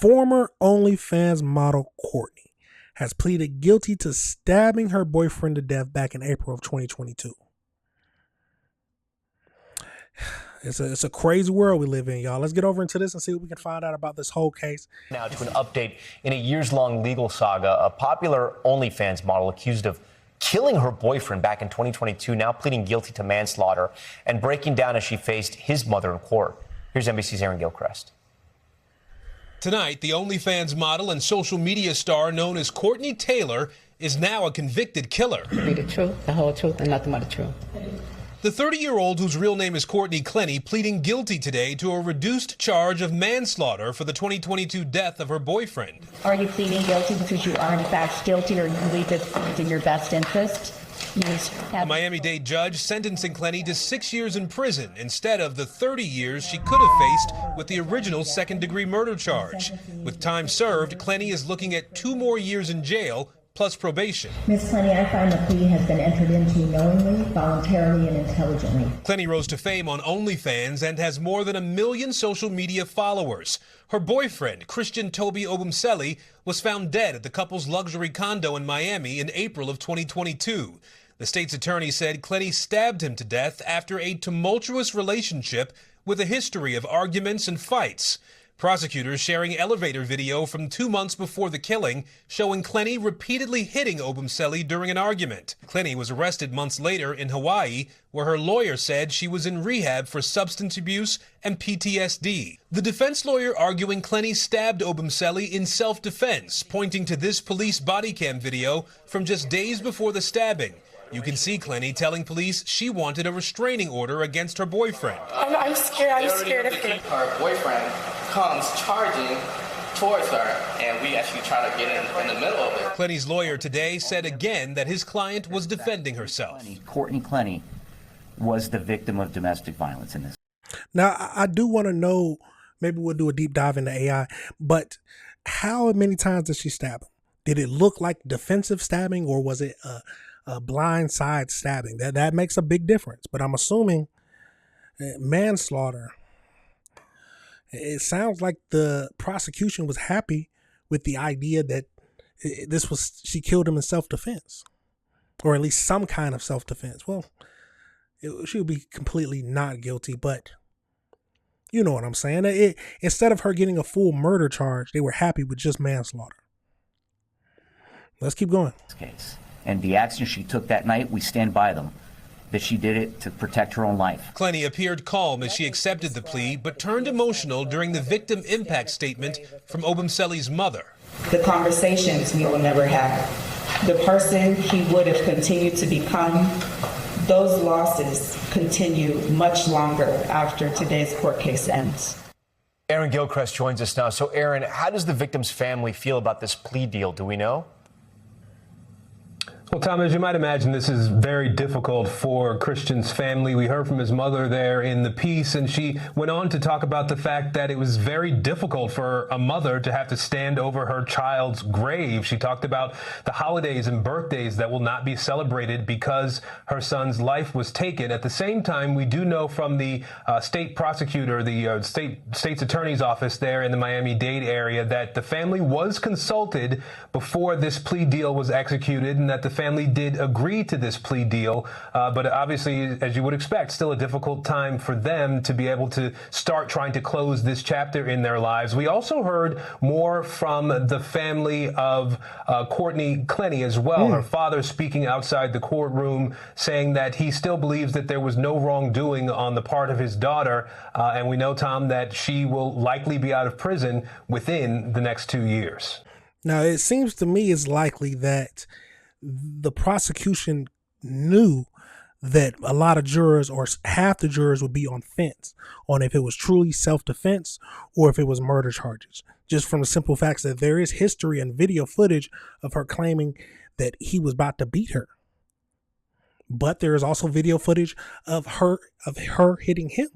Former OnlyFans model Courtney has pleaded guilty to stabbing her boyfriend to death back in April of 2022. It's a crazy world we live in, y'all. Let's get over into this and see what we can find out about this whole case. Now to an update in a years-long legal saga. A popular OnlyFans model accused of killing her boyfriend back in 2022, now pleading guilty to manslaughter and breaking down as she faced his mother in court. Here's NBC's Aaron Gilchrist. Tonight, the OnlyFans model and social media star known as Courtney Tailor is now a convicted killer. Be the truth, the whole truth, and nothing but the truth. The 30-year-old, whose real name is Courtney Clenney, pleading guilty today to a reduced charge of manslaughter for the 2022 death of her boyfriend. Are you pleading guilty because you are in fact guilty, or you believe it's in your best interest? A Miami-Dade judge sentencing Clenney to 6 years in prison instead of the 30 years she could have faced with the original second-degree murder charge. With time served, Clenney is looking at 2 more years in jail plus probation. Ms. Clenney, I find the plea has been entered into knowingly, voluntarily, and intelligently. Clenney rose to fame on OnlyFans and has more than 1 million social media followers. Her boyfriend, Christian Toby Obumseli, was found dead at the couple's luxury condo in Miami in April of 2022. The state's attorney said Clenney stabbed him to death after a tumultuous relationship with a history of arguments and fights. Prosecutors sharing elevator video from 2 months before the killing showing Clenney repeatedly hitting Obumseli during an argument. Clenney was arrested months later in Hawaii, where her lawyer said she was in rehab for substance abuse and PTSD. The defense lawyer arguing Clenney stabbed Obumseli in self-defense, pointing to this police body cam video from just days before the stabbing. You can see Clenney telling police she wanted a restraining order against her boyfriend. I'm scared. I'm scared of him. Her boyfriend comes charging towards her, and we actually try to get in the middle of it. Clenney's lawyer today said again that his client was defending herself. Courtney Clenney was the victim of domestic violence in this. Now, I do want to know, maybe we'll do a deep dive into AI, but how many times did she stab him? Did it look like defensive stabbing, or was it a blind side stabbing? That makes a big difference, but I'm assuming manslaughter. It sounds like the prosecution was happy with the idea that she killed him in self-defense, or at least some kind of self-defense. Well, she would be completely not guilty, but you know what I'm saying. Instead of her getting a full murder charge, they were happy with just manslaughter. Let's keep going. Case. And the actions she took that night, we stand by them, that she did it to protect her own life. Clenney appeared calm as she accepted the plea, but turned emotional during the victim impact statement from Obumseli's mother. The conversations we will never have. The person he would have continued to become, those losses continue much longer after today's court case ends. Aaron Gilchrist joins us now. So, Aaron, how does the victim's family feel about this plea deal? Do we know? Well, Tom, as you might imagine, this is very difficult for Christian's family. We heard from his mother there in the piece, and she went on to talk about the fact that it was very difficult for a mother to have to stand over her child's grave. She talked about the holidays and birthdays that will not be celebrated because her son's life was taken. At the same time, we do know from the state prosecutor, the state's attorney's office there in the Miami-Dade area, that the family was consulted before this plea deal was executed, and that the family did agree to this plea deal, but obviously, as you would expect, still a difficult time for them to be able to start trying to close this chapter in their lives. We also heard more from the family of Courtney Clenney as well. Her father speaking outside the courtroom, saying that he still believes that there was no wrongdoing on the part of his daughter, and we know, Tom, that she will likely be out of prison within the next 2 years. Now, it seems to me it's likely that the prosecution knew that a lot of jurors, or half the jurors, would be on fence on if it was truly self-defense or if it was murder charges, just from the simple facts that there is history and video footage of her claiming that he was about to beat her. But there is also video footage of her hitting him.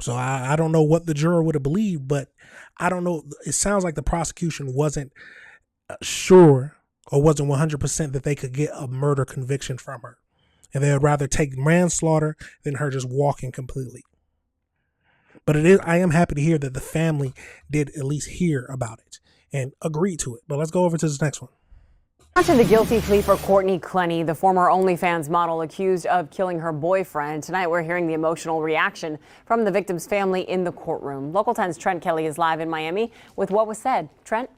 So I don't know what the juror would have believed, but I don't know. It sounds like the prosecution wasn't sure, or wasn't 100% that they could get a murder conviction from her, and they would rather take manslaughter than her just walking completely. But I am happy to hear that the family did at least hear about it and agreed to it. But let's go over to this next one. On to the guilty plea for Courtney Clenney, the former OnlyFans model accused of killing her boyfriend. Tonight, we're hearing the emotional reaction from the victim's family in the courtroom. Local 10's Trent Kelly is live in Miami with what was said. Trent?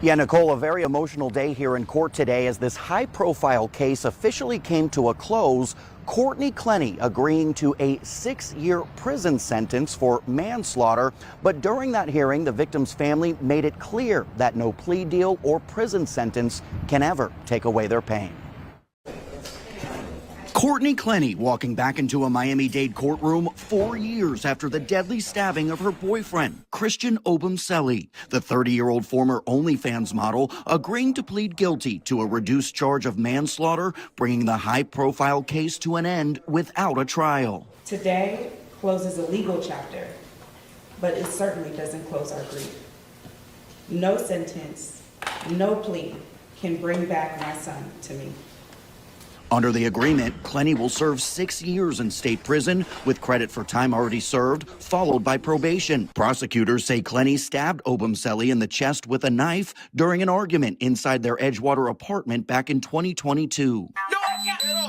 Yeah, Nicole, a very emotional day here in court today as this high-profile case officially came to a close. Courtney Clenney agreeing to a 6-year prison sentence for manslaughter. But during that hearing, the victim's family made it clear that no plea deal or prison sentence can ever take away their pain. Courtney Clenney walking back into a Miami-Dade courtroom 4 years after the deadly stabbing of her boyfriend, Christian Obumseli. The 30-year-old former OnlyFans model agreeing to plead guilty to a reduced charge of manslaughter, bringing the high-profile case to an end without a trial. Today closes a legal chapter, but it certainly doesn't close our grief. No sentence, no plea can bring back my son to me. Under the agreement, Clenney will serve 6 years in state prison with credit for time already served, followed by probation. Prosecutors say Clenney stabbed Obumseli in the chest with a knife during an argument inside their Edgewater apartment back in 2022. No,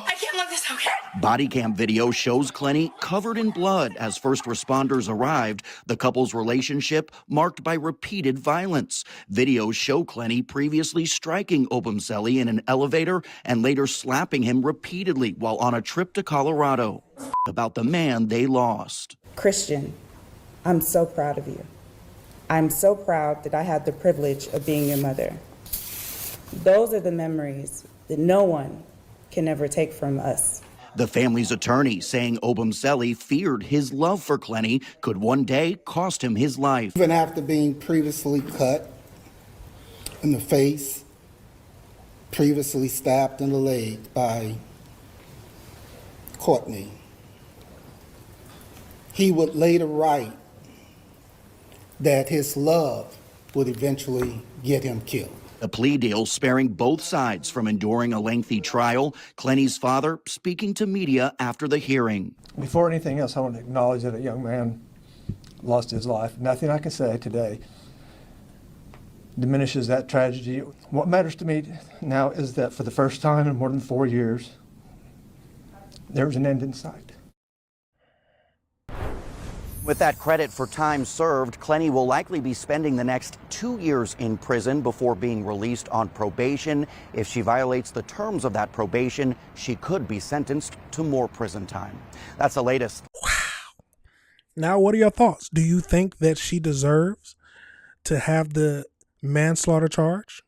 I can't let this okay. Body cam video shows Clenney covered in blood as first responders arrived. The couple's relationship marked by repeated violence. Videos show Clenney previously striking Obumseli in an elevator and later slapping him repeatedly while on a trip to Colorado. About the man they lost. Christian, I'm so proud of you. I'm so proud that I had the privilege of being your mother. Those are the memories that no one can ever take from us. The family's attorney saying Obumseli feared his love for Clenney could one day cost him his life. Even after being previously cut in the face, previously stabbed in the leg by Courtney, he would later write that his love would eventually get him killed. A plea deal sparing both sides from enduring a lengthy trial. Clenney's father speaking to media after the hearing. Before anything else, I want to acknowledge that a young man lost his life. Nothing I can say today diminishes that tragedy. What matters to me now is that for the first time in more than 4 years, there's an end in sight. With that credit for time served, Clenney will likely be spending the next 2 years in prison before being released on probation. If she violates the terms of that probation, she could be sentenced to more prison time. That's the latest. Wow. Now, what are your thoughts? Do you think that she deserves to have the manslaughter charge?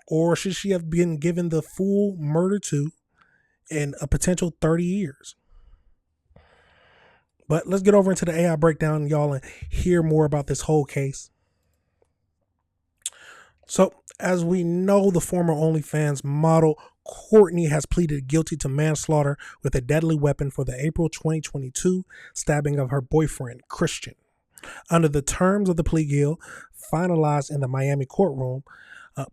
Or should she have been given the full murder to and a potential 30 years? But let's get over into the AI breakdown, y'all, and hear more about this whole case. So, as we know, the former OnlyFans model Courtney has pleaded guilty to manslaughter with a deadly weapon for the April 2022 stabbing of her boyfriend, Christian. Under the terms of the plea deal finalized in the Miami courtroom,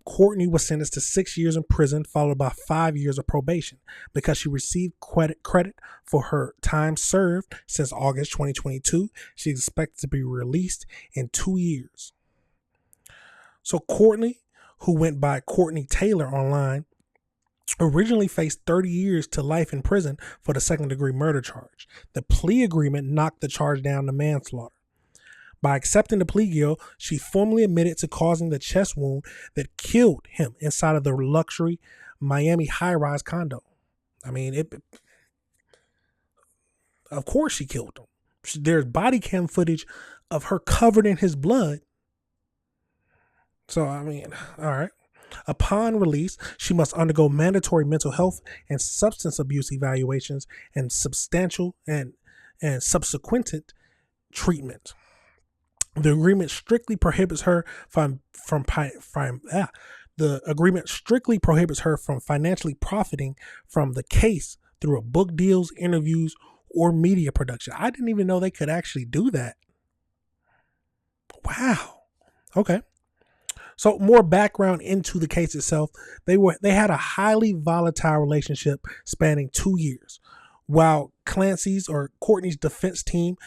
Courtney was sentenced to 6 years in prison, followed by 5 years of probation, because she received credit for her time served since August 2022. She's expected to be released in 2 years. So Courtney, who went by Courtney Tailor online, originally faced 30 years to life in prison for the second-degree murder charge. The plea agreement knocked the charge down to manslaughter. By accepting the plea deal, she formally admitted to causing the chest wound that killed him inside of the luxury Miami high-rise condo. I mean, of course she killed him. There's body cam footage of her covered in his blood. So, I mean, all right. Upon release, she must undergo mandatory mental health and substance abuse evaluations and substantial and subsequent treatment. The agreement strictly prohibits her from financially profiting from the case through book deals, interviews, or media production. I didn't even know they could actually do that. Wow. Okay. So more background into the case itself. They had a highly volatile relationship spanning 2 years. While Clancy's or Courtney's defense team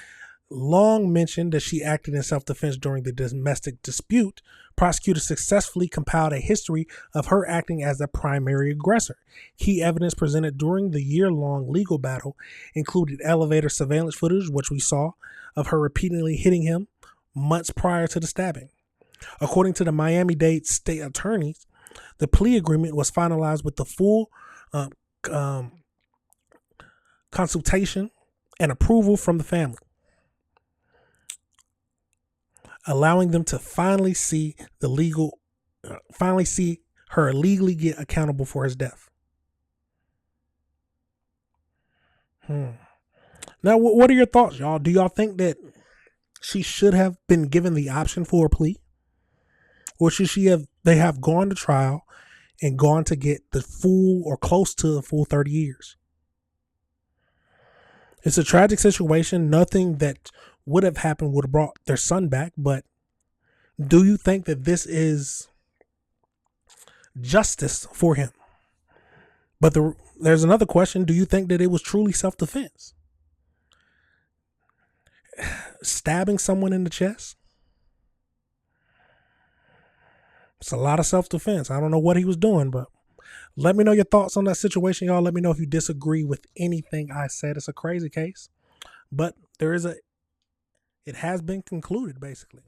long mentioned that she acted in self-defense during the domestic dispute, prosecutors successfully compiled a history of her acting as the primary aggressor. Key evidence presented during the year-long legal battle included elevator surveillance footage, which we saw, of her repeatedly hitting him months prior to the stabbing. According to the Miami-Dade state attorneys, the plea agreement was finalized with the full consultation and approval from the family, allowing them to finally see her legally get accountable for his death. Now, what are your thoughts, y'all? Do y'all think that she should have been given the option for a plea? Or should they have gone to trial and gone to get the full or close to the full 30 years? It's a tragic situation. Nothing that would have happened would have brought their son back. But do you think that this is justice for him? But there's another question. Do you think that it was truly self-defense? Stabbing someone in the chest? It's a lot of self-defense. I don't know what he was doing, but let me know your thoughts on that situation, y'all. Let me know if you disagree with anything I said. It's a crazy case, but it has been concluded, basically.